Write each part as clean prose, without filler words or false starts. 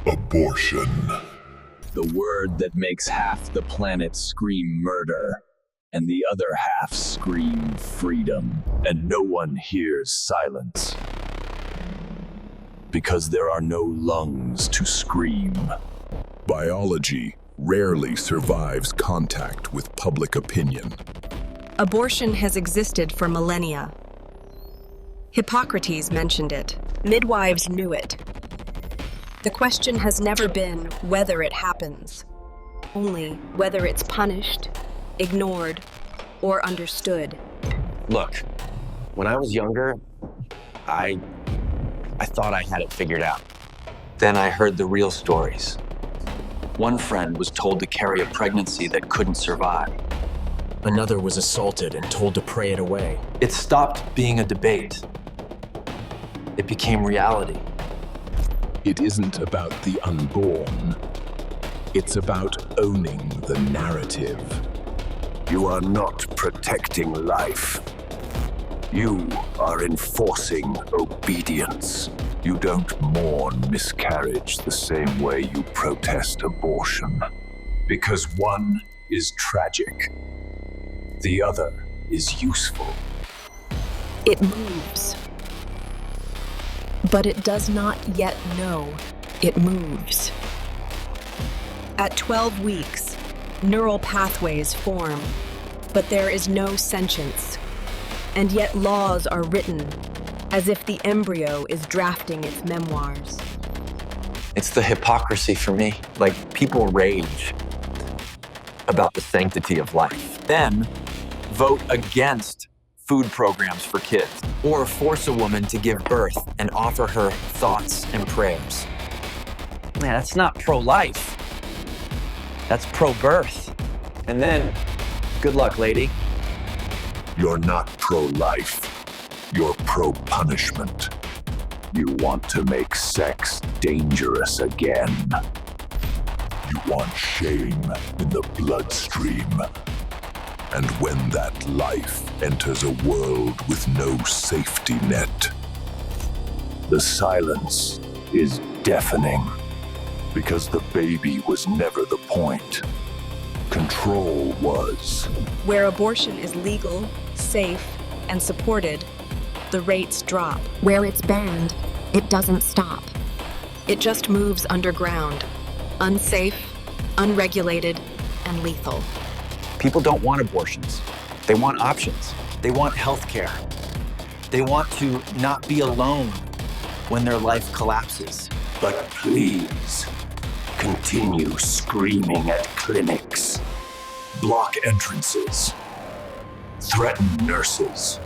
Abortion. The word that makes half the planet scream murder, and the other half scream freedom. And no one hears silence, because there are no lungs to scream. Biology rarely survives contact with public opinion. Abortion has existed for millennia. Hippocrates mentioned it. Midwives knew it. The question has never been whether it happens, only whether it's punished, ignored, or understood. Look, when I was younger, I thought I had it figured out. Then I heard the real stories. One friend was told to carry a pregnancy that couldn't survive. Another was assaulted and told to pray it away. It stopped being a debate. It became reality. It isn't about the unborn. It's about owning the narrative. You are not protecting life. You are enforcing obedience. You don't mourn miscarriage the same way you protest abortion. Because one is tragic. The other is useful. It moves. But it does not yet know it moves. At 12 weeks, neural pathways form, but there is no sentience. And yet laws are written as if the embryo is drafting its memoirs. It's the hypocrisy for me. Like, people rage about the sanctity of life, then vote against food programs for kids, or force a woman to give birth and offer her thoughts and prayers. Man, that's not pro-life. That's pro-birth. And then, good luck, lady. You're not pro-life. You're pro-punishment. You want to make sex dangerous again. You want shame in the bloodstream. And when that life enters a world with no safety net, the silence is deafening. Because the baby was never the point. Control was. Where abortion is legal, safe, and supported, the rates drop. Where it's banned, it doesn't stop. It just moves underground, unsafe, unregulated, and lethal. People don't want abortions. They want options. They want health care. They want to not be alone when their life collapses. But please, continue screaming at clinics, block entrances, threaten nurses.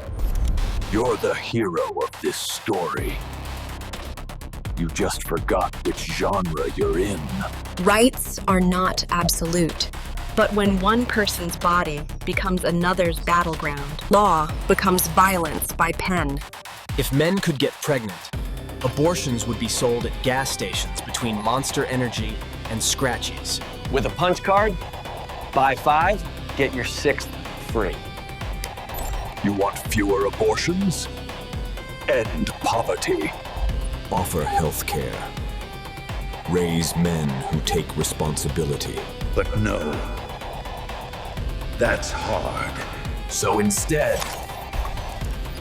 You're the hero of this story. You just forgot which genre you're in. Rights are not absolute. But when one person's body becomes another's battleground, law becomes violence by pen. If men could get pregnant, abortions would be sold at gas stations between Monster Energy and Scratchies. With a punch card, buy 5, get your 6th free. You want fewer abortions? End poverty. offer health care. Raise men who take responsibility. But no, that's hard. So instead,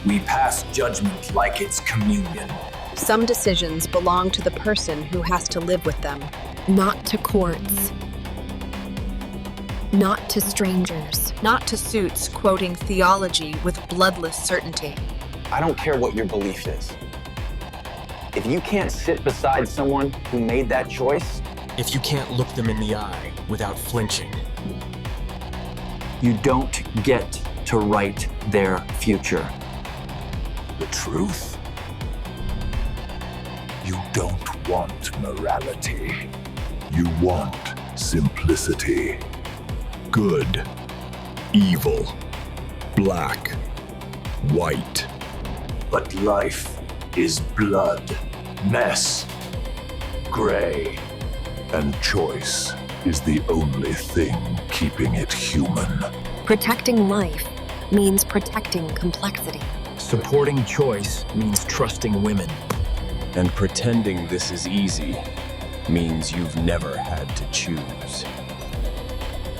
we pass judgment like it's communion. Some decisions belong to the person who has to live with them. Not to courts. Not to strangers. Not to suits quoting theology with bloodless certainty. I don't care what your belief is. If you can't sit beside someone who made that choice, If you can't look them in the eye without flinching, you don't get to write their future. The truth? You don't want morality. You want simplicity. Good, evil, black, white. But life is blood, mess, gray, And choice is the only thing keeping it human. Protecting life means protecting complexity. supporting choice means trusting women. And pretending this is easy means you've never had to choose.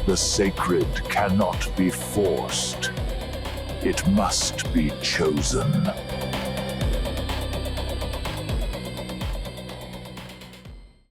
The sacred cannot be forced. It must be chosen.